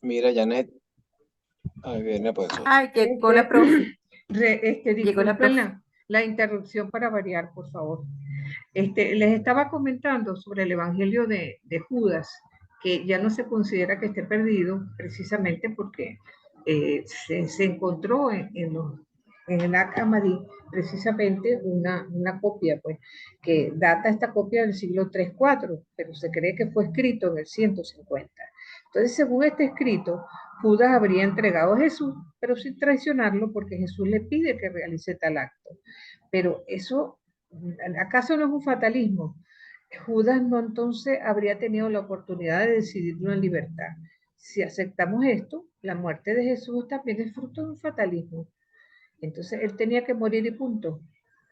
Mira, Janet, ahí viene pues. Ay, llegó la profe. Llegó la Disculpen profe. la interrupción para variar, por favor. Les estaba comentando sobre el Evangelio de Judas, que ya no se considera que esté perdido, precisamente porque se encontró en el Hammadi precisamente una copia, pues, que data esta copia del siglo 3-4, pero se cree que fue escrito en el 150. Entonces, según este escrito, Judas habría entregado a Jesús, pero sin traicionarlo, porque Jesús le pide que realice tal acto. Pero eso, ¿acaso no es un fatalismo? Judas no entonces habría tenido la oportunidad de decidirlo en libertad. Si aceptamos esto, la muerte de Jesús también es fruto de un fatalismo. Entonces él tenía que morir y punto.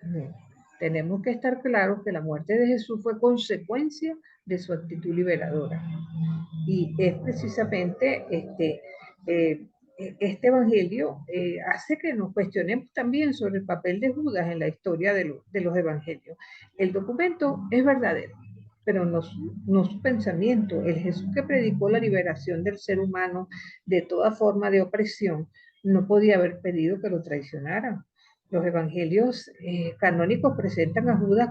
No. Tenemos que estar claros que la muerte de Jesús fue consecuencia de su actitud liberadora. Y es precisamente este evangelio hace que nos cuestionemos también sobre el papel de Judas en la historia de los evangelios. El documento es verdadero, pero no su pensamiento. El Jesús que predicó la liberación del ser humano de toda forma de opresión no podía haber pedido que lo traicionaran. Los evangelios canónicos presentan a Judas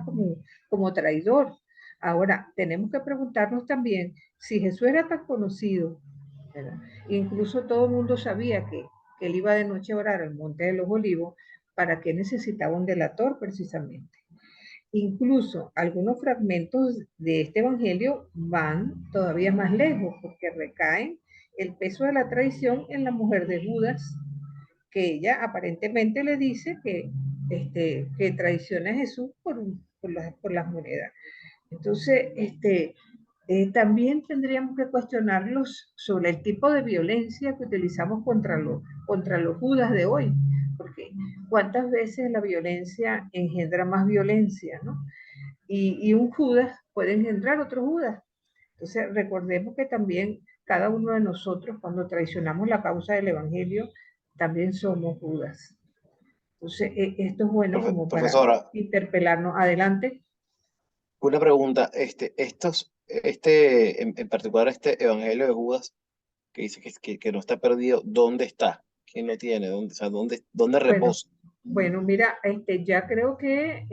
como traidor. Ahora, tenemos que preguntarnos también si Jesús era tan conocido, ¿verdad? Incluso todo el mundo sabía que él iba de noche a orar al Monte de los Olivos, ¿para qué necesitaba un delator precisamente? Incluso algunos fragmentos de este evangelio van todavía más lejos, porque recaen el peso de la traición en la mujer de Judas, que ella aparentemente le dice que traiciona a Jesús por las monedas. Entonces, también tendríamos que cuestionarlos sobre el tipo de violencia que utilizamos contra los Judas de hoy, porque cuántas veces la violencia engendra más violencia, ¿no? Y un Judas puede engendrar otro Judas. Entonces, recordemos que también cada uno de nosotros, cuando traicionamos la causa del Evangelio, también somos Judas. Entonces, esto es bueno como para Profesora, interpelarnos. Adelante. una pregunta, en particular este Evangelio de Judas, que dice que no está perdido, ¿dónde está? ¿Quién lo tiene? ¿Dónde, o sea, dónde Bueno, reposa? bueno, mira, ya creo que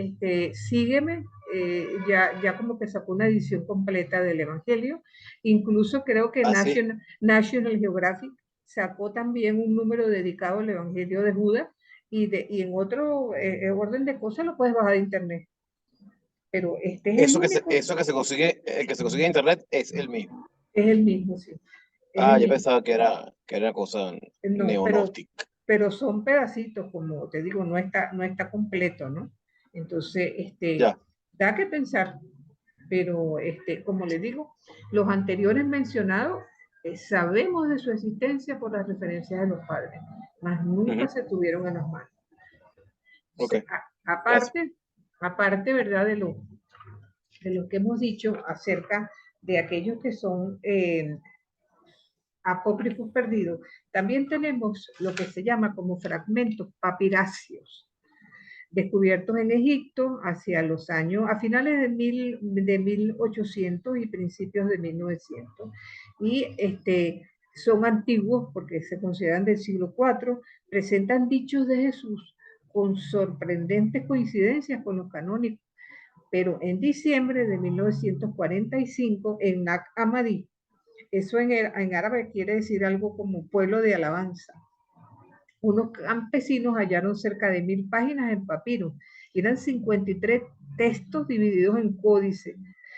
sígueme, ya como que sacó una edición completa del Evangelio. Incluso creo que Ah, sí. National Geographic sacó también un número dedicado al Evangelio de Judas y en otro orden de cosas lo puedes bajar de internet. Pero este es el único, Eso que se consigue, el que se consigue en internet es el mismo. es el mismo, sí, es Ah, el yo mismo. pensaba que era cosa No, neonóstica. pero son pedacitos, como te digo, no está completo, ¿no? Entonces, Ya. da que pensar, pero como le digo, los anteriores mencionados sabemos de su existencia por las referencias de los padres, mas nunca Ujú. se tuvieron en las manos. Ok, Entonces, gracias. aparte, ¿verdad? De lo que hemos dicho acerca de aquellos que son apócrifos perdidos, también tenemos lo que se llama como fragmentos papiráceos, descubiertos en Egipto hacia los años, a finales de 1800 y principios de 1900. Y son antiguos porque se consideran del siglo IV, presentan dichos de Jesús con sorprendentes coincidencias con los canónicos. Pero en diciembre de 1945, en Nag Hammadi, eso en árabe quiere decir algo como pueblo de alabanza, unos campesinos hallaron cerca de 1000 páginas en papiro. Eran 53 textos divididos en códice.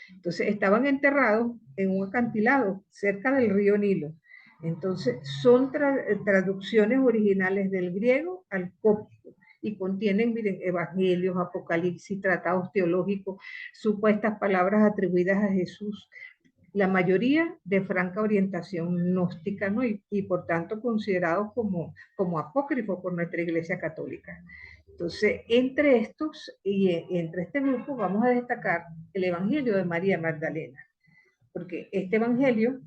Entonces estaban enterrados en un acantilado cerca del río Nilo. Entonces son traducciones originales del griego al copto y contienen, miren, evangelios, apocalipsis, tratados teológicos, supuestas palabras atribuidas a Jesús, la mayoría de franca orientación gnóstica, ¿no? Y por tanto considerados como apócrifos por nuestra Iglesia Católica. Entonces, entre estos y entre este grupo vamos a destacar el Evangelio de María Magdalena, porque este Evangelio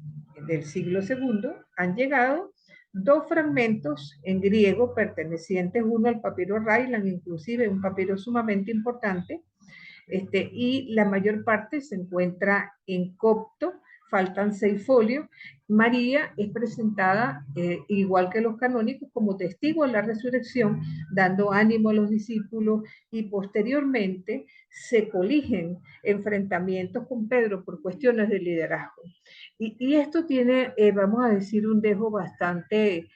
del siglo segundo han llegado dos fragmentos en griego pertenecientes uno al papiro Raylan, inclusive un papiro sumamente importante, y la mayor parte se encuentra en copto, faltan 6 folios. María es presentada, igual que los canónicos, como testigo de la resurrección, dando ánimo a los discípulos, y posteriormente se coligen enfrentamientos con Pedro por cuestiones de liderazgo. Y esto tiene, vamos a decir, un dejo bastante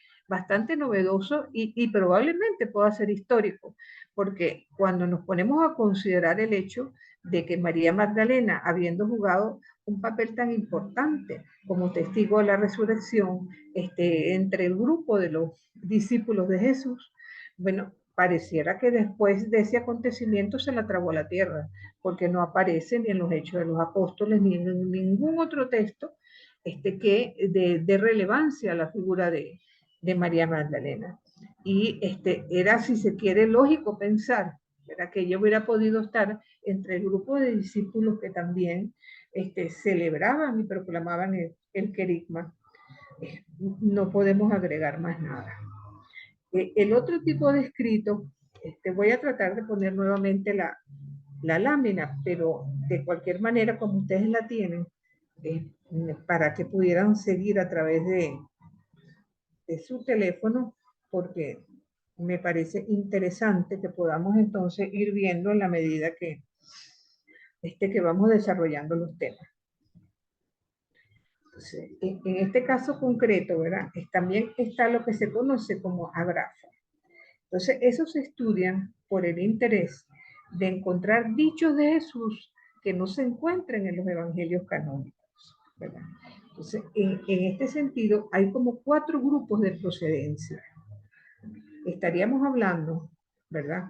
novedoso y probablemente pueda ser histórico, porque cuando nos ponemos a considerar el hecho de que María Magdalena, habiendo jugado un papel tan importante como testigo de la resurrección entre el grupo de los discípulos de Jesús, bueno, pareciera que después de ese acontecimiento se la tragó la tierra, porque no aparece ni en los Hechos de los Apóstoles ni en ningún otro texto que de relevancia a la figura de María Magdalena. Y era, si se quiere, lógico pensar, ¿verdad?, que ella hubiera podido estar entre el grupo de discípulos que también celebraban y proclamaban el querigma. No podemos agregar más nada. El otro tipo de escrito, voy a tratar de poner nuevamente la lámina, pero de cualquier manera, como ustedes la tienen, para que pudieran seguir a través de su teléfono, porque me parece interesante que podamos entonces ir viendo en la medida que vamos desarrollando los temas. Entonces, en este caso concreto, ¿verdad?, también está lo que se conoce como agrafa. Entonces, esos se estudian por el interés de encontrar dichos de Jesús que no se encuentren en los evangelios canónicos, ¿verdad? Entonces, en este sentido, hay como 4 grupos de procedencia. Estaríamos hablando, ¿verdad?,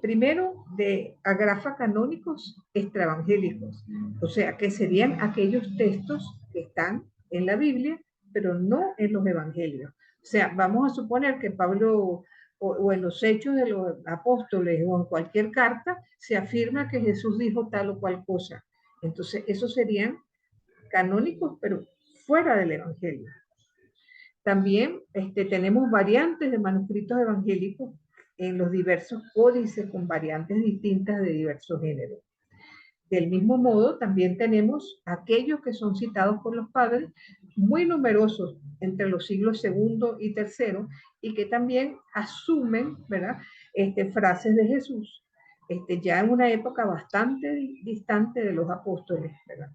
primero, de agrafa canónicos extraevangélicos, o sea, que serían aquellos textos que están en la Biblia, pero no en los evangelios. O sea, vamos a suponer que Pablo, o en los Hechos de los Apóstoles, o en cualquier carta, se afirma que Jesús dijo tal o cual cosa. Entonces, esos serían canónicos, pero fuera del evangelio. También tenemos variantes de manuscritos evangélicos en los diversos códices con variantes distintas de diversos géneros. Del mismo modo, también tenemos aquellos que son citados por los padres, muy numerosos entre los siglos segundo y tercero, y que también asumen, ¿verdad?, frases de Jesús, ya en una época bastante distante de los apóstoles, ¿verdad?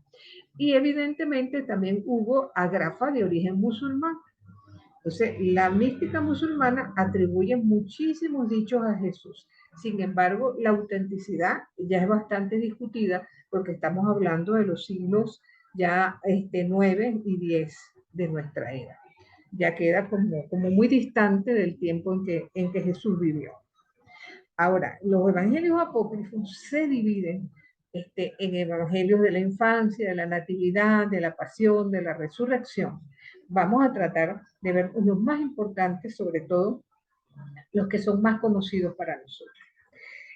Y evidentemente también hubo agrafa de origen musulmán. Entonces, la mística musulmana atribuye muchísimos dichos a Jesús. Sin embargo, la autenticidad ya es bastante discutida, porque estamos hablando de los siglos ya 9 y 10 de nuestra era. Ya queda como muy distante del tiempo en que Jesús vivió. Ahora, los evangelios apócrifos se dividen en evangelios de la infancia, de la natividad, de la pasión, de la resurrección. Vamos a tratar de ver los más importantes, sobre todo los que son más conocidos para nosotros.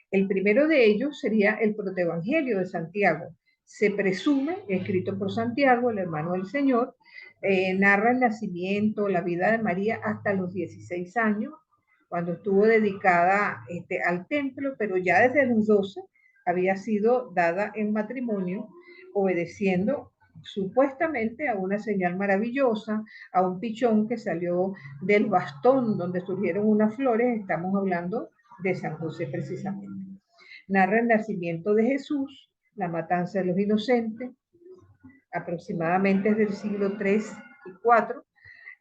El primero de ellos sería el protoevangelio de Santiago. Se presume, escrito por Santiago, el hermano del Señor, narra el nacimiento, la vida de María hasta los 16 años, cuando estuvo dedicada al templo, pero ya desde los 12 había sido dada en matrimonio, obedeciendo supuestamente a una señal maravillosa, a un pichón que salió del bastón donde surgieron unas flores. Estamos hablando de San José precisamente. Narra el nacimiento de Jesús, la matanza de los inocentes, aproximadamente desde el siglo 3 y 4.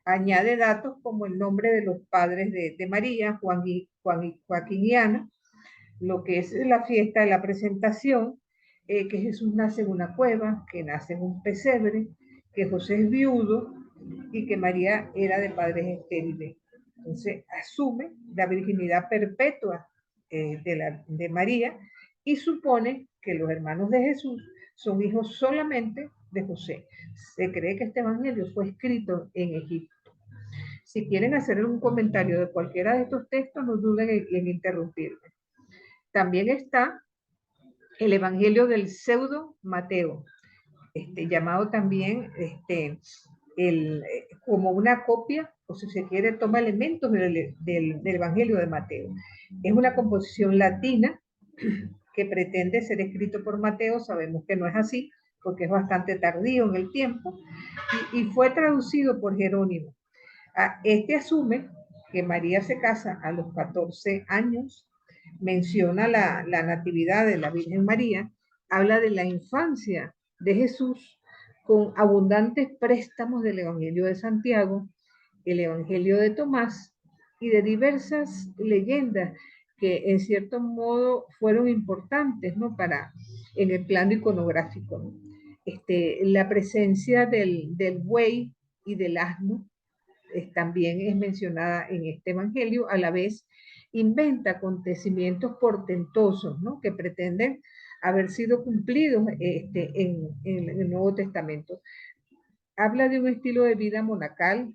Añade datos como el nombre de los padres de María, Joaquín y Ana, lo que es la fiesta de la presentación, que Jesús nace en una cueva, que nace en un pesebre, que José es viudo y que María era de padres estériles. Entonces asume la virginidad perpetua de María, y supone que los hermanos de Jesús son hijos solamente de José. Se cree que este evangelio fue escrito en Egipto. Si quieren hacer un comentario de cualquiera de estos textos, no duden en interrumpirme. También está el evangelio del pseudo Mateo, llamado también como una copia, o si se quiere, toma elementos del evangelio de Mateo. Es una composición latina que pretende ser escrito por Mateo. Sabemos que no es así, porque es bastante tardío en el tiempo, y fue traducido por Jerónimo. Este asume que María se casa a los 14 años, menciona la natividad de la Virgen María, habla de la infancia de Jesús con abundantes préstamos del Evangelio de Santiago, el Evangelio de Tomás y de diversas leyendas que en cierto modo fueron importantes, ¿no? En el plano iconográfico, ¿no? La presencia del buey y del asno también es mencionada en este evangelio. A la vez inventa acontecimientos portentosos, ¿no? Que pretenden haber sido cumplidos en el Nuevo Testamento. Habla de un estilo de vida monacal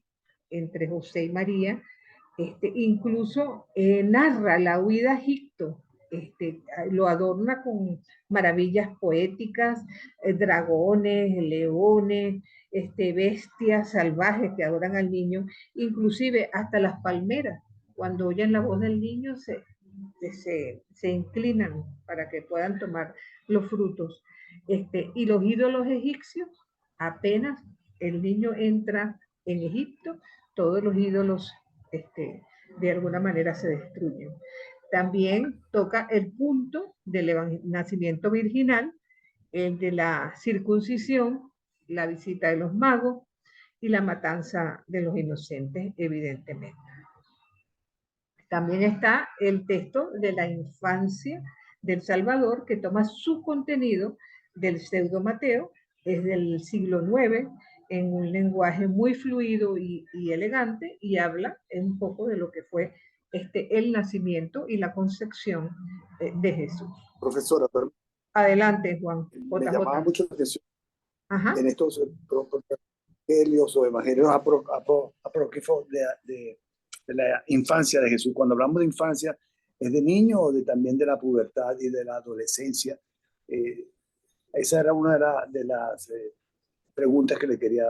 entre José y María, incluso narra la huida a Egipto, lo adorna con maravillas poéticas, dragones, leones, bestias salvajes que adoran al niño, inclusive hasta las palmeras, cuando oyen la voz del niño se inclinan para que puedan tomar los frutos. Y los ídolos egipcios, apenas el niño entra en Egipto, todos los ídolos de alguna manera se destruyen. También toca el punto del nacimiento virginal, el de la circuncisión, la visita de los magos y la matanza de los inocentes, evidentemente. También está el texto de la infancia del Salvador, que toma su contenido del pseudo Mateo, es del siglo IX, en un lenguaje muy fluido y elegante, y habla un poco de lo que fue el nacimiento y la concepción de Jesús. Profesora, pero adelante, Juan. me llamaba mucho la atención en estos evangelios o evangelios apócrifos de la infancia de Jesús. Cuando hablamos de infancia, ¿es de niño o también de la pubertad y de la adolescencia? Esa era una de las preguntas que le quería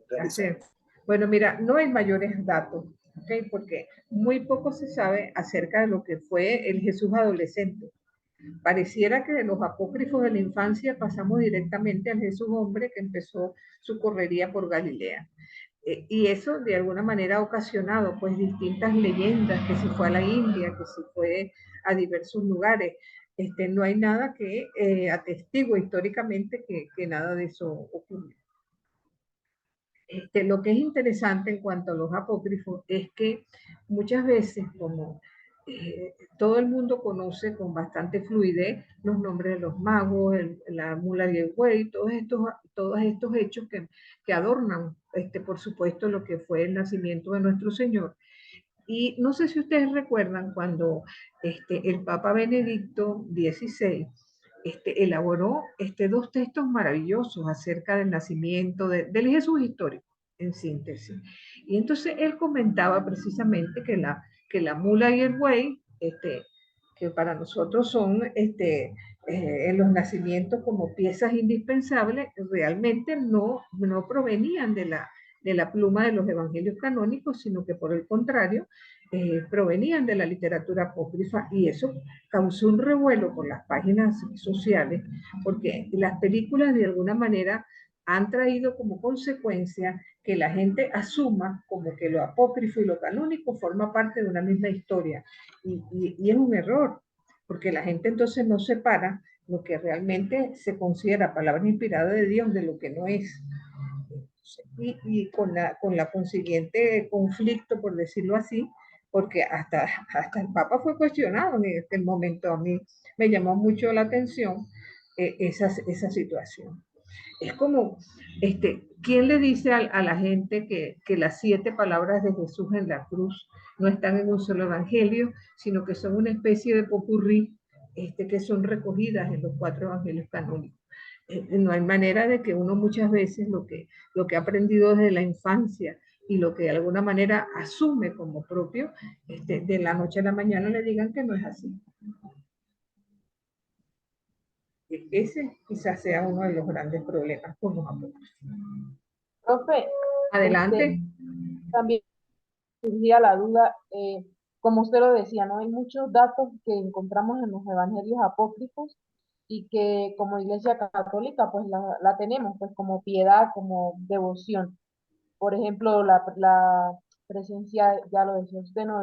realizar. Bueno, mira, no hay mayores datos, ¿okay? Porque muy poco se sabe acerca de lo que fue el Jesús adolescente. Pareciera que de los apócrifos de la infancia pasamos directamente al Jesús hombre que empezó su correría por Galilea. Y eso de alguna manera ha ocasionado pues distintas leyendas, que si fue a la India, que si fue a diversos lugares. No hay nada que atestigue históricamente que nada de eso ocurrió. Lo que es interesante en cuanto a los apócrifos es que muchas veces, como todo el mundo conoce con bastante fluidez los nombres de los magos, la mula y el buey, todos estos hechos que adornan, por supuesto, lo que fue el nacimiento de nuestro Señor. Y no sé si ustedes recuerdan cuando el Papa Benedicto XVI elaboró dos textos maravillosos acerca del nacimiento del Jesús histórico, en síntesis. Y entonces él comentaba precisamente que la mula y el buey, que para nosotros son en los nacimientos como piezas indispensables, realmente no provenían de la pluma de los evangelios canónicos, sino que por el contrario, provenían de la literatura apócrifa, y eso causó un revuelo por las páginas sociales, porque las películas de alguna manera han traído como consecuencia que la gente asuma como que lo apócrifo y lo canónico forma parte de una misma historia, y es un error, porque la gente entonces no separa lo que realmente se considera palabra inspirada de Dios de lo que no es. Y con la consiguiente conflicto, por decirlo así, porque hasta el Papa fue cuestionado en este momento. A mí me llamó mucho la atención esa situación. Es como, ¿quién le dice a la gente que las 7 palabras de Jesús en la cruz no están en un solo evangelio, sino que son una especie de popurrí que son recogidas en los 4 evangelios canónicos? No hay manera de que uno muchas veces lo que ha aprendido desde la infancia y lo que de alguna manera asume como propio, de la noche a la mañana le digan que no es así. Ese quizás sea uno de los grandes problemas con los apócrifos. Profe, adelante. También surgía la duda, como usted lo decía, ¿no? Hay muchos datos que encontramos en los evangelios apócrifos y que como Iglesia Católica pues la tenemos pues como piedad, como devoción. Por ejemplo, la presencia, ya lo decía usted, ¿no?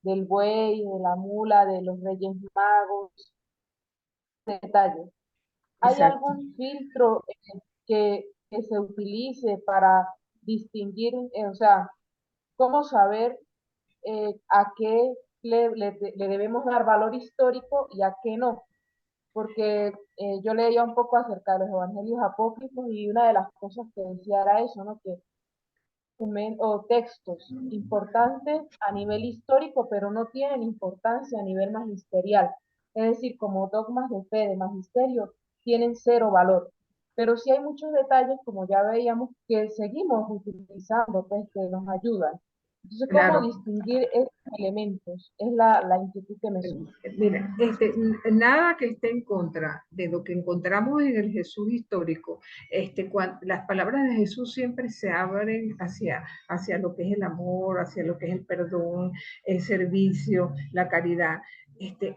Del buey, de la mula, de los Reyes Magos, detalles. ¿Hay Exacto. algún filtro que se utilice para distinguir, o sea, cómo saber a qué le debemos dar valor histórico y a qué no? Porque yo leía un poco acerca de los evangelios apócrifos y una de las cosas que decía era eso, ¿no? Que o textos importantes a nivel histórico, pero no tienen importancia a nivel magisterial. Es decir, como dogmas de fe, de magisterio, tienen cero valor. Pero sí hay muchos detalles, como ya veíamos, que seguimos utilizando, pues que nos ayudan. Entonces, ¿cómo Claro. distinguir estos elementos? Es la inquietud que me surge. Mira, nada que esté en contra de lo que encontramos en el Jesús histórico. Las palabras de Jesús siempre se abren hacia lo que es el amor, hacia lo que es el perdón, el servicio, la caridad.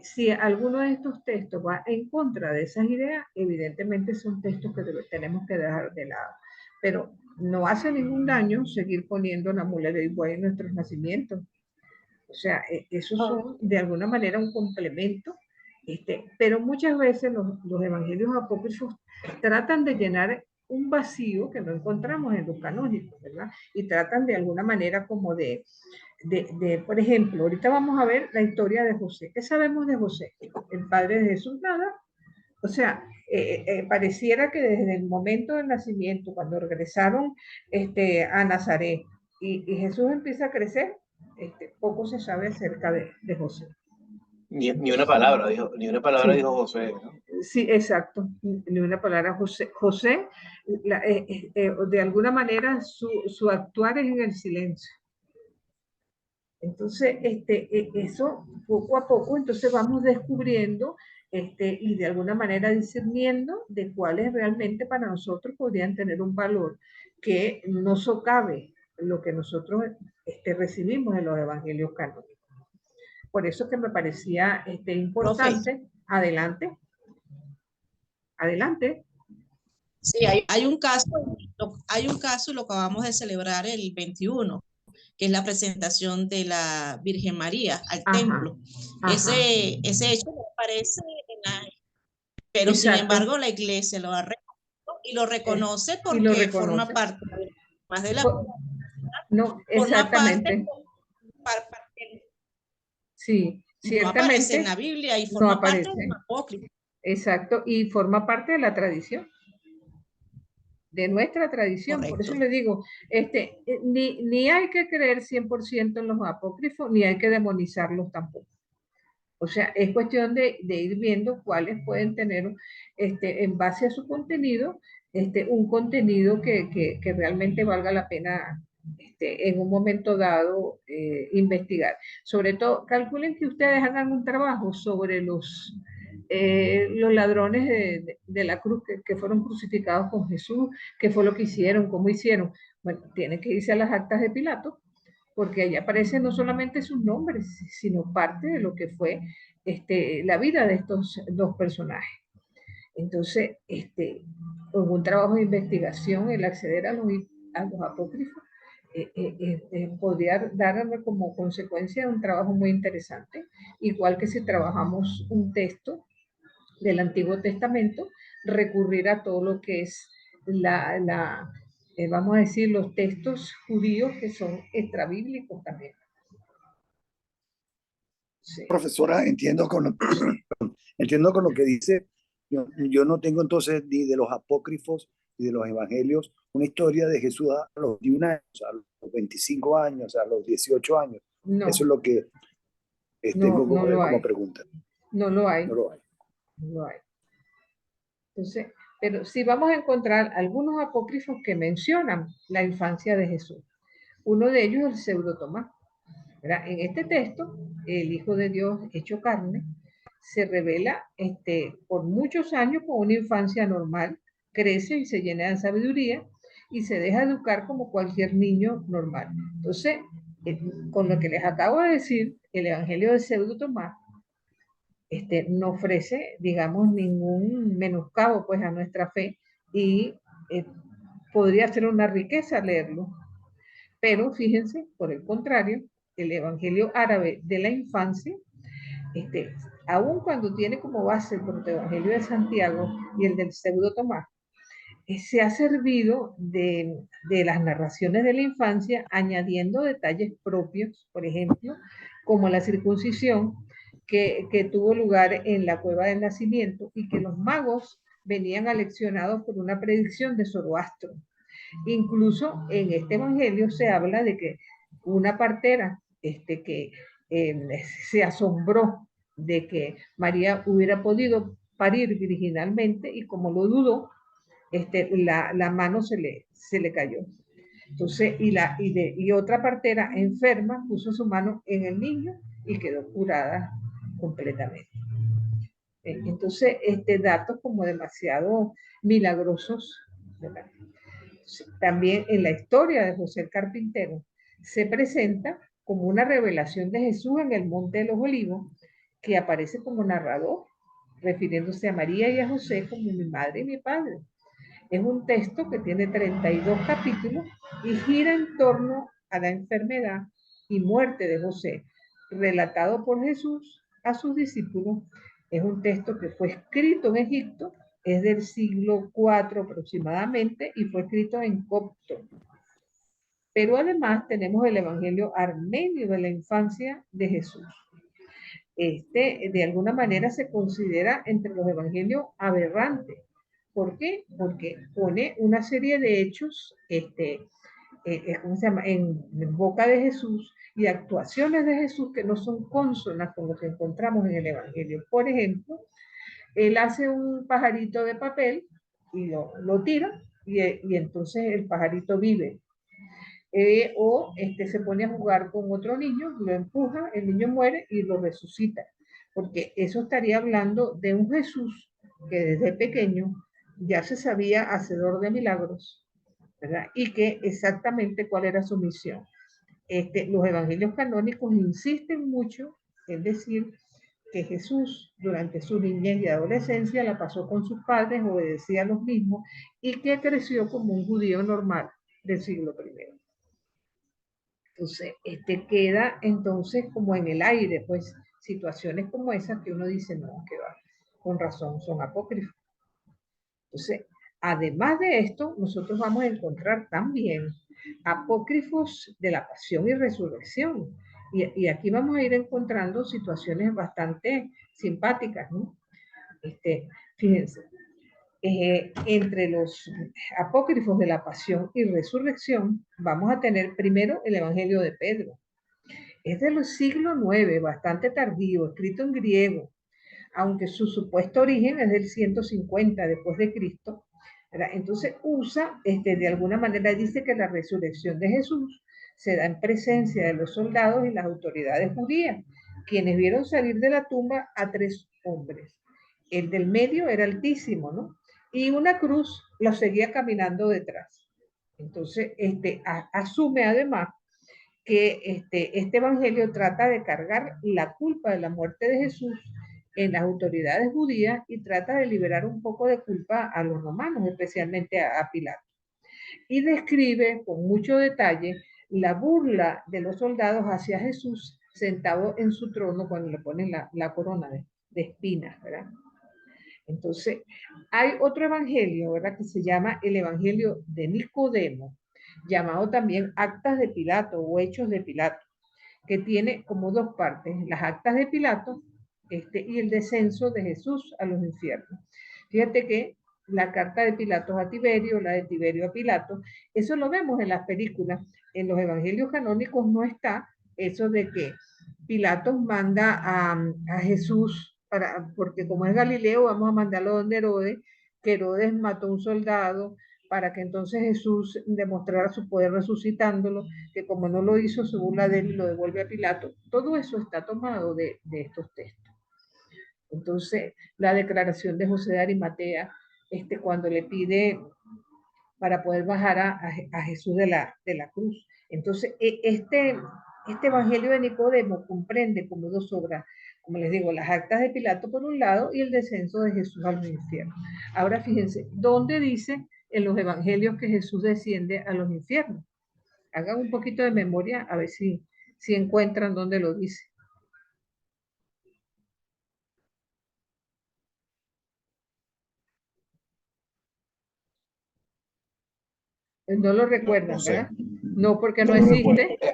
Si alguno de estos textos va en contra de esas ideas, evidentemente son textos que tenemos que dejar de lado. Pero no hace ningún daño seguir poniendo la mula del buey en nuestros nacimientos. O sea, esos son de alguna manera un complemento, pero muchas veces los evangelios apócrifos tratan de llenar un vacío que no encontramos en los canónicos, ¿verdad? Y tratan de alguna manera como por ejemplo, ahorita vamos a ver la historia de José. ¿Qué sabemos de José? El padre de Jesús, nada. O sea, pareciera que desde el momento del nacimiento, cuando regresaron a Nazaret y Jesús empieza a crecer, poco se sabe acerca de José. Ni una palabra dijo, Sí, dijo José, ¿no? sí, exacto, ni una palabra. José, de alguna manera, su actuar es en el silencio. Entonces, eso poco a poco, entonces vamos descubriendo y de alguna manera discerniendo de cuáles realmente para nosotros podrían tener un valor que no socave lo que nosotros recibimos en los evangelios canónicos. Por eso que me parecía importante. Profe. Adelante. Adelante. Sí, hay un caso, lo acabamos de celebrar el 21, que es la presentación de la Virgen María al templo. Ese hecho no aparece en la... Pero Exacto. sin embargo la iglesia lo ha reconocido y lo reconoce porque forma parte más de la... No, exactamente. Sí, ciertamente. No aparece en la Biblia y forma parte de los apócrifos. Exacto, y forma parte de la tradición, de nuestra tradición. Correcto. Por eso le digo, ni hay que creer 100% en los apócrifos, ni hay que demonizarlos tampoco. O sea, es cuestión de ir viendo cuáles pueden tener, en base a su contenido, un contenido que realmente valga la pena en un momento dado investigar. Sobre todo, calculen que ustedes hagan un trabajo sobre los ladrones de la cruz que fueron crucificados con Jesús, qué fue lo que hicieron, cómo hicieron. Bueno, tienen que irse a las actas de Pilato, porque allí aparecen no solamente sus nombres, sino parte de lo que fue la vida de estos dos personajes. Entonces, hubo un trabajo de investigación, el acceder a los apócrifos, podría darme como consecuencia un trabajo muy interesante, igual que si trabajamos un texto del Antiguo Testamento, recurrir a todo lo que es vamos a decir, los textos judíos que son extrabíblicos también. Sí. Profesora, entiendo con lo que dice. Yo no tengo entonces ni de los apócrifos ni de los evangelios una historia de Jesús a los 21 años, a los 25 años, a los 18 años. No. Eso es lo que tengo como pregunta. No lo hay. No lo hay. No lo hay. Entonces, pero sí vamos a encontrar algunos apócrifos que mencionan la infancia de Jesús. Uno de ellos es el Pseudo Tomás. En este texto, el Hijo de Dios hecho carne se revela por muchos años con una infancia normal, crece y se llena de sabiduría y se deja educar como cualquier niño normal. Entonces, con lo que les acabo de decir, el Evangelio de Pseudo Tomás no ofrece, digamos, ningún menoscabo pues a nuestra fe y podría ser una riqueza leerlo. Pero fíjense, por el contrario, el Evangelio árabe de la infancia, aun cuando tiene como base el Protoevangelio de Santiago y el del Pseudo Tomás, se ha servido de las narraciones de la infancia, añadiendo detalles propios, por ejemplo, como la circuncisión que tuvo lugar en la cueva del nacimiento y que los magos venían aleccionados por una predicción de Zoroastro. Incluso en este evangelio se habla de que una partera que se asombró de que María hubiera podido parir virginalmente y como lo dudó, la mano se le cayó. Entonces, y otra partera enferma puso su mano en el niño y quedó curada completamente. Entonces, datos como demasiado milagrosos, ¿verdad? También en la historia de José el Carpintero se presenta como una revelación de Jesús en el Monte de los Olivos, que aparece como narrador, refiriéndose a María y a José como mi madre y mi padre. Es un texto que tiene 32 capítulos y gira en torno a la enfermedad y muerte de José, relatado por Jesús a sus discípulos. Es un texto que fue escrito en Egipto, es del siglo IV aproximadamente y fue escrito en copto. Pero además tenemos el Evangelio armenio de la infancia de Jesús. De alguna manera se considera entre los evangelios aberrantes. ¿Por qué? Porque pone una serie de hechos ¿cómo se llama? En boca de Jesús y actuaciones de Jesús que no son cónsonas con lo que encontramos en el Evangelio. Por ejemplo, él hace un pajarito de papel y lo tira y entonces el pajarito vive. O se pone a jugar con otro niño, lo empuja, el niño muere y lo resucita. Porque eso estaría hablando de un Jesús que desde pequeño ya se sabía hacedor de milagros, ¿verdad? Y que exactamente cuál era su misión. Los evangelios canónicos insisten mucho en decir que Jesús durante su niñez y adolescencia la pasó con sus padres, obedecía a los mismos y que creció como un judío normal del siglo I. Entonces, queda entonces como en el aire, pues situaciones como esas que uno dice, no, que va, con razón, son apócrifos. Entonces, además de esto, nosotros vamos a encontrar también apócrifos de la pasión y resurrección. Y aquí vamos a ir encontrando situaciones bastante simpáticas, ¿no? Fíjense, entre los apócrifos de la pasión y resurrección, vamos a tener primero el Evangelio de Pedro. Es del siglo IX, bastante tardío, escrito en griego, aunque su supuesto origen es del 150 después de Cristo. ¿Verdad? Entonces usa, de alguna manera dice que la resurrección de Jesús se da en presencia de los soldados y las autoridades judías, quienes vieron salir de la tumba a 3 hombres. El del medio era altísimo, ¿no? Y una cruz lo seguía caminando detrás. Entonces, asume además que este evangelio trata de cargar la culpa de la muerte de Jesús en las autoridades judías y trata de liberar un poco de culpa a los romanos, especialmente a Pilato. Y describe con mucho detalle la burla de los soldados hacia Jesús sentado en su trono cuando le ponen la corona de espinas, ¿verdad? Entonces, hay otro evangelio, ¿verdad? Que se llama el Evangelio de Nicodemo, llamado también Actas de Pilato o Hechos de Pilato, que tiene como 2 partes, las actas de Pilato y el descenso de Jesús a los infiernos. Fíjate que la carta de Pilato a Tiberio, la de Tiberio a Pilato, eso lo vemos en las películas. En los evangelios canónicos no está eso de que Pilato manda a Jesús, porque como es Galileo, vamos a mandarlo donde Herodes, que Herodes mató a un soldado, para que entonces Jesús demostrara su poder resucitándolo, que como no lo hizo, se burla de él y lo devuelve a Pilato. Todo eso está tomado de estos textos. Entonces, la declaración de José de Arimatea, cuando le pide para poder bajar a Jesús de la cruz. Entonces, este Evangelio de Nicodemo comprende como dos obras, como les digo, las actas de Pilato por un lado y el descenso de Jesús a los infiernos. Ahora fíjense, ¿dónde dice en los evangelios que Jesús desciende a los infiernos? Hagan un poquito de memoria a ver si encuentran dónde lo dice. No lo recuerdan, No sé. ¿verdad? No, porque no No lo recuerdo. existe.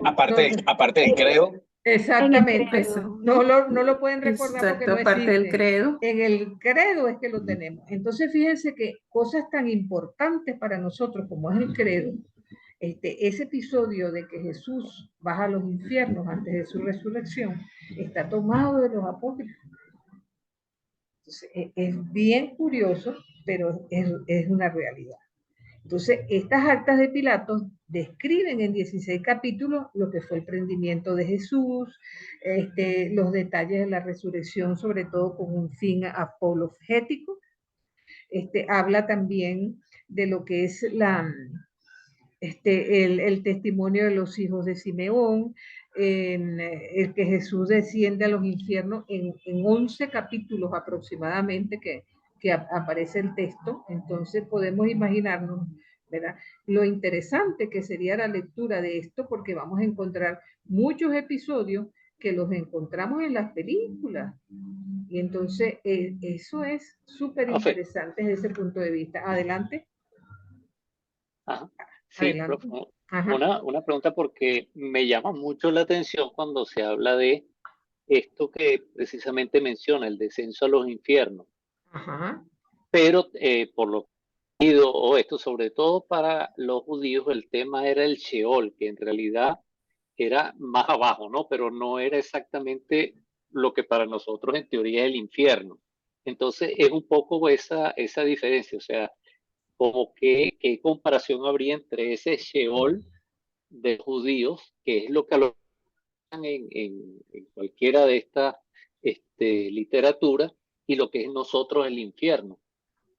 Aparte del credo. Exactamente. No lo pueden recordar porque no Exacto, aparte del existe. credo. En el credo es que lo tenemos. Entonces, fíjense que cosas tan importantes para nosotros como es el credo, ese episodio de que Jesús baja a los infiernos antes de su resurrección, está tomado de los apócrifos. Entonces, es bien curioso, pero es una realidad. Entonces, estas actas de Pilato describen en 16 capítulos lo que fue el prendimiento de Jesús, los detalles de la resurrección, sobre todo con un fin apologético. Habla también de lo que es el testimonio de los hijos de Simeón, el que Jesús desciende a los infiernos en 11 capítulos aproximadamente que aparece el texto. Entonces podemos imaginarnos, ¿verdad?, lo interesante que sería la lectura de esto, porque vamos a encontrar muchos episodios que los encontramos en las películas. Y entonces eso es súper interesante desde ese punto de vista. Adelante. Ajá. Sí, Adelante. Una pregunta porque me llama mucho la atención cuando se habla de esto que precisamente menciona, el descenso a los infiernos. Ajá. Pero por lo que he leído, o esto sobre todo para los judíos, el tema era el Sheol, que en realidad era más abajo, ¿no? Pero no era exactamente lo que para nosotros en teoría es el infierno. Entonces es un poco esa diferencia, o sea, como que qué comparación habría entre ese Sheol de judíos, que es lo que en cualquiera de estas literaturas, y lo que es nosotros el infierno.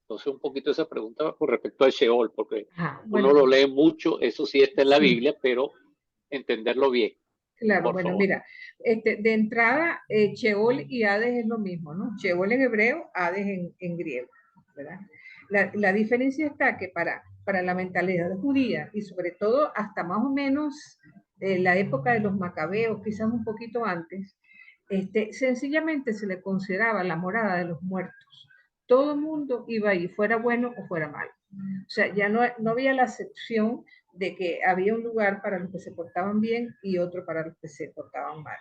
Entonces, un poquito esa pregunta con respecto al Sheol, porque bueno, uno lo lee mucho, eso sí está en la sí. Biblia, pero entenderlo bien. Claro, por bueno, favor. mira, de entrada, Sheol y Hades es lo mismo, ¿no? Sheol en hebreo, Hades en griego, ¿verdad? La diferencia está que para la mentalidad judía y sobre todo hasta más o menos la época de los macabeos, quizás un poquito antes, sencillamente se le consideraba la morada de los muertos. Todo el mundo iba ahí, fuera bueno o fuera malo. O sea, ya no había la acepción de que había un lugar para los que se portaban bien y otro para los que se portaban mal.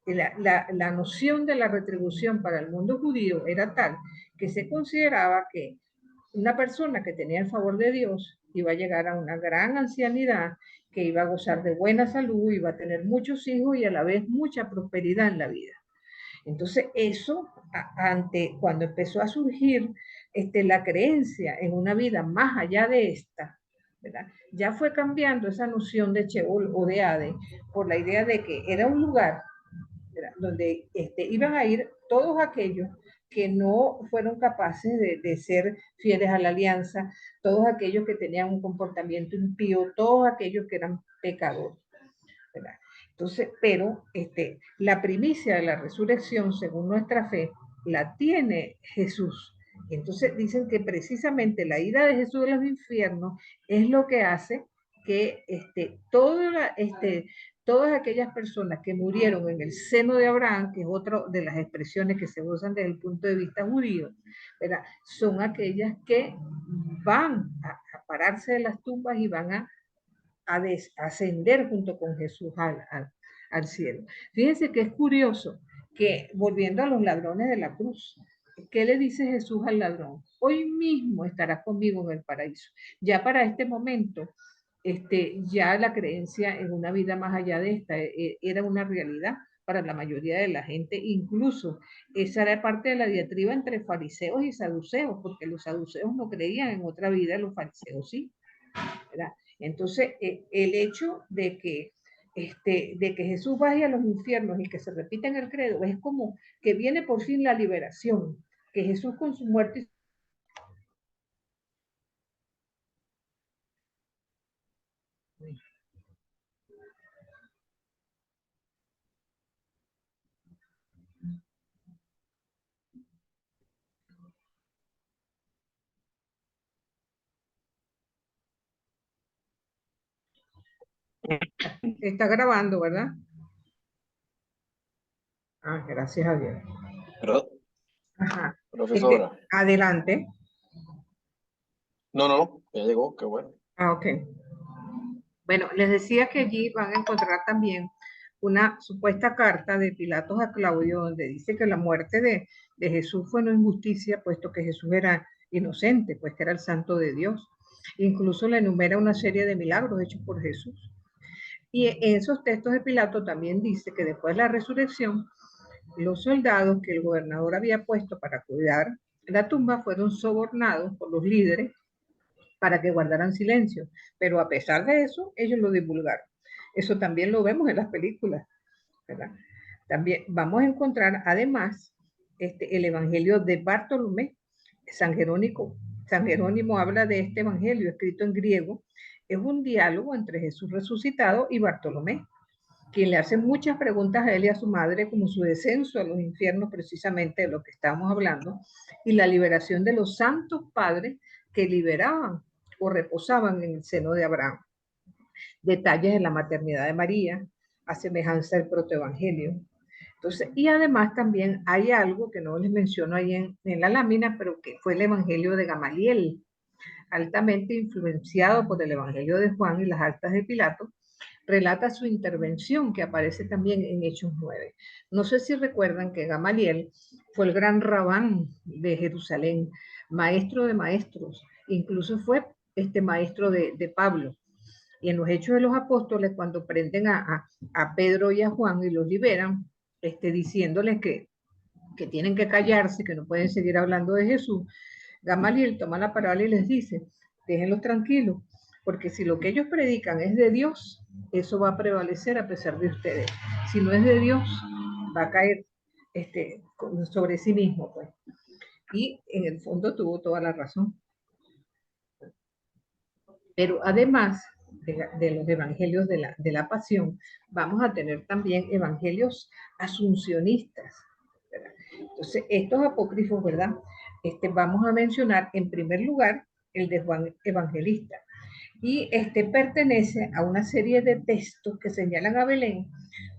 La noción de la retribución para el mundo judío era tal que se consideraba que una persona que tenía el favor de Dios iba a llegar a una gran ancianidad, que iba a gozar de buena salud, iba a tener muchos hijos y a la vez mucha prosperidad en la vida. Entonces eso, cuando empezó a surgir la creencia en una vida más allá de esta, ¿verdad?, ya fue cambiando esa noción de Sheol o de Hades por la idea de que era un lugar, ¿verdad?, donde iban a ir todos aquellos que no fueron capaces de ser fieles a la alianza, todos aquellos que tenían un comportamiento impío, todos aquellos que eran pecadores, ¿verdad? Entonces, pero la primicia de la resurrección, según nuestra fe, la tiene Jesús. Entonces dicen que precisamente la ida de Jesús a los infiernos es lo que hace que todas aquellas personas que murieron en el seno de Abraham, que es otra de las expresiones que se usan desde el punto de vista judío, ¿verdad?, son aquellas que van a pararse de las tumbas y van a ascender junto con Jesús al cielo. Fíjense que es curioso que, volviendo a los ladrones de la cruz, ¿qué le dice Jesús al ladrón? Hoy mismo estarás conmigo en el paraíso. Ya para este momento, ya la creencia en una vida más allá de esta era una realidad para la mayoría de la gente. Incluso esa era parte de la diatriba entre fariseos y saduceos, porque los saduceos no creían en otra vida, los fariseos sí, ¿verdad? Entonces, el hecho de que Jesús vaya a los infiernos y que se repita en el credo es como que viene por fin la liberación, que Jesús con su muerte Está grabando, ¿verdad? Ah, gracias a Dios. ¿Verdad? Ajá. Profesora. Adelante. No, ya llegó, qué bueno. Ah, ok. Bueno, les decía que allí van a encontrar también una supuesta carta de Pilatos a Claudio, donde dice que la muerte de Jesús fue una injusticia, puesto que Jesús era inocente, pues que era el santo de Dios. Incluso le enumera una serie de milagros hechos por Jesús. Y en esos textos de Pilato también dice que después de la resurrección, los soldados que el gobernador había puesto para cuidar la tumba fueron sobornados por los líderes para que guardaran silencio, pero a pesar de eso, ellos lo divulgaron. Eso también lo vemos en las películas, ¿verdad? También vamos a encontrar, además, el Evangelio de Bartolomé. San Jerónimo habla de este Evangelio escrito en griego. Es un diálogo entre Jesús resucitado y Bartolomé, quien le hace muchas preguntas a él y a su madre, como su descenso a los infiernos, precisamente de lo que estamos hablando, y la liberación de los santos padres que liberaban o reposaban en el seno de Abraham. Detalles de la maternidad de María, a semejanza del protoevangelio. Entonces, y además también hay algo que no les menciono ahí en la lámina, pero que fue el Evangelio de Gamaliel, altamente influenciado por el Evangelio de Juan y las actas de Pilato, relata su intervención que aparece también en Hechos 9. No sé si recuerdan que Gamaliel fue el gran rabán de Jerusalén, maestro de maestros, incluso fue maestro de Pablo. Y en los Hechos de los Apóstoles, cuando prenden a Pedro y a Juan y los liberan, diciéndoles que tienen que callarse, que no pueden seguir hablando de Jesús, Gamaliel toma la palabra y les dice, déjenlos tranquilos, porque si lo que ellos predican es de Dios, eso va a prevalecer a pesar de ustedes. Si no es de Dios, va a caer sobre sí mismo, pues. Y en el fondo tuvo toda la razón. Pero además de los evangelios de la pasión, vamos a tener también evangelios asuncionistas, ¿verdad? Entonces, estos apócrifos, ¿verdad? Vamos a mencionar en primer lugar el de Juan Evangelista. Y pertenece a una serie de textos que señalan a Belén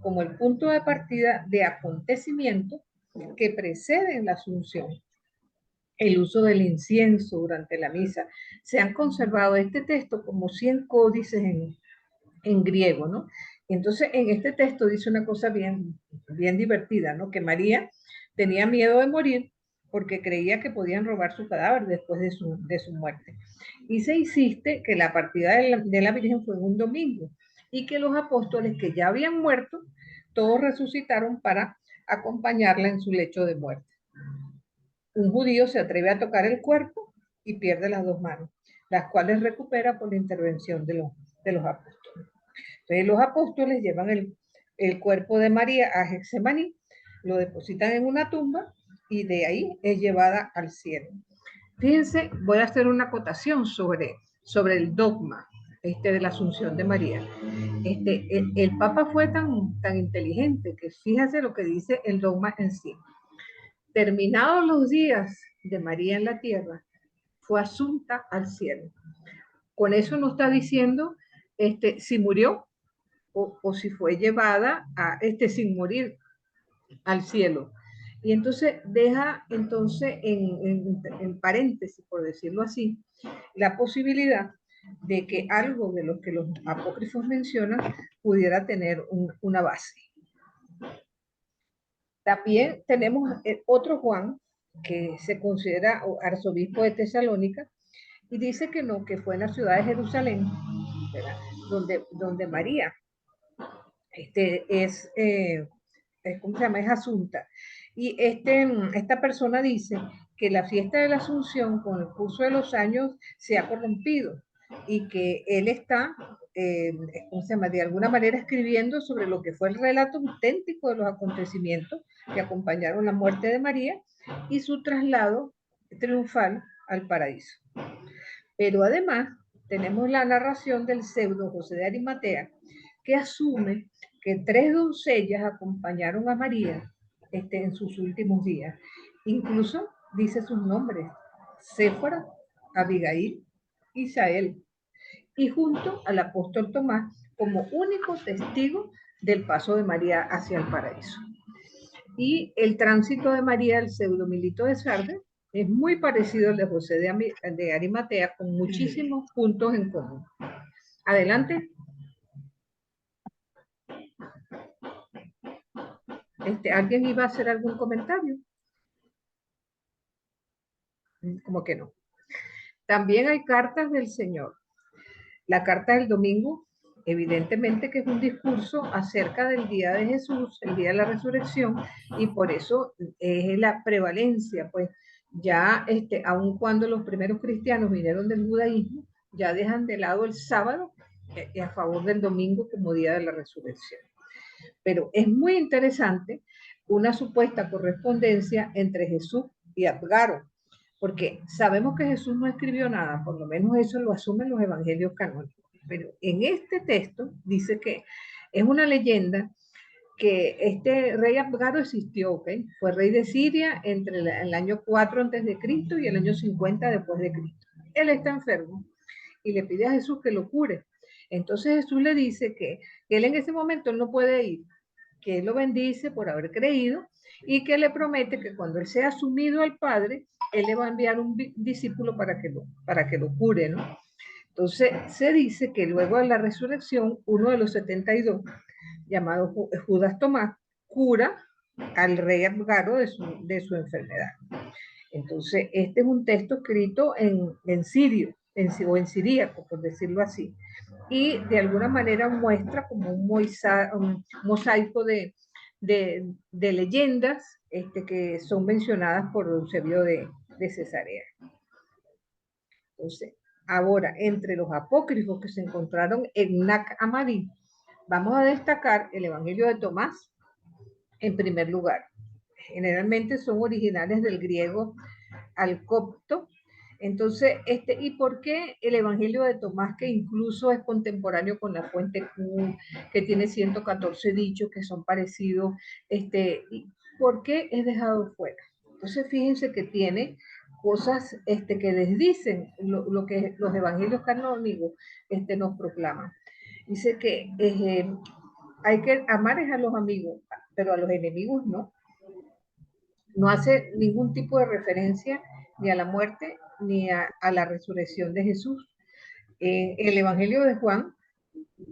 como el punto de partida de acontecimientos que preceden la Asunción. El uso del incienso durante la misa. Se han conservado este texto como 100 códices en griego, ¿no? Entonces, en este texto dice una cosa bien divertida, ¿no? Que María tenía miedo de morir porque creía que podían robar su cadáver después de su muerte. Y se insiste que la partida de la Virgen fue en un domingo y que los apóstoles que ya habían muerto, todos resucitaron para acompañarla en su lecho de muerte. Un judío se atreve a tocar el cuerpo y pierde las dos manos, las cuales recupera por la intervención de los apóstoles. Entonces los apóstoles llevan el cuerpo de María a Getsemaní, lo depositan en una tumba y de ahí es llevada al cielo. Fíjense, voy a hacer una acotación sobre el dogma de la Asunción de María. El Papa fue tan inteligente que fíjense lo que dice el dogma en sí. Terminados los días de María en la tierra, fue asunta al cielo. Con eso no está diciendo si murió o si fue llevada sin morir al cielo. Y entonces deja en paréntesis, por decirlo así, la posibilidad de que algo de lo que los apócrifos mencionan pudiera tener una base. También tenemos otro Juan, que se considera arzobispo de Tesalónica, y dice que no, que fue en la ciudad de Jerusalén, ¿verdad? Donde María ¿cómo se llama? Es Asunta. Y esta persona dice que la fiesta de la Asunción, con el curso de los años, se ha corrompido y que él está, ¿cómo se llama? De alguna manera escribiendo sobre lo que fue el relato auténtico de los acontecimientos que acompañaron la muerte de María y su traslado triunfal al paraíso. Pero además tenemos la narración del pseudo José de Arimatea, que asume que 3 doncellas acompañaron a María en sus últimos días. Incluso dice sus nombres: Séfora, Abigail, Isael. Y junto al apóstol Tomás como único testigo del paso de María hacia el paraíso. Y el tránsito de María, el pseudomilito de Sardes, es muy parecido al de José de Arimatea, con muchísimos puntos en común. Adelante. ¿Alguien iba a hacer algún comentario? Como que no. También hay cartas del Señor. La carta del domingo, evidentemente que es un discurso acerca del día de Jesús, el día de la resurrección, y por eso es la prevalencia, pues ya aun cuando los primeros cristianos vinieron del judaísmo, ya dejan de lado el sábado a favor del domingo como día de la resurrección. Pero es muy interesante una supuesta correspondencia entre Jesús y Abgaro, porque sabemos que Jesús no escribió nada, por lo menos eso lo asumen los evangelios canónicos, pero en este texto dice que es una leyenda que este rey Abgaro existió, ¿okay? Fue rey de Siria entre el año 4 antes de Cristo y el año 50 después de Cristo. Él está enfermo y le pide a Jesús que lo cure. Entonces Jesús le dice que él en ese momento no puede ir, que él lo bendice por haber creído y que le promete que cuando él sea asumido al Padre, él le va a enviar un discípulo para que lo cure, ¿no? Entonces se dice que luego de la resurrección, uno de los 72, llamado Judas Tomás, cura al rey Abgaro de su enfermedad. Entonces este es un texto escrito en sirio, o en siríaco, por decirlo así, y de alguna manera muestra como un mosaico de leyendas que son mencionadas por Eusebio de Cesarea. Entonces, ahora, entre los apócrifos que se encontraron en Nag Hammadi, vamos a destacar el Evangelio de Tomás en primer lugar. Generalmente son originales del griego al copto. Entonces, ¿y por qué el Evangelio de Tomás, que incluso es contemporáneo con la fuente Q, que tiene 114 dichos que son parecidos, ¿por qué es dejado fuera? Entonces, fíjense que tiene cosas que desdicen lo que los evangelios canónicos nos proclaman. Dice que hay que amar a los amigos, pero a los enemigos no. No hace ningún tipo de referencia ni a la muerte ni a la resurrección de Jesús. El Evangelio de Juan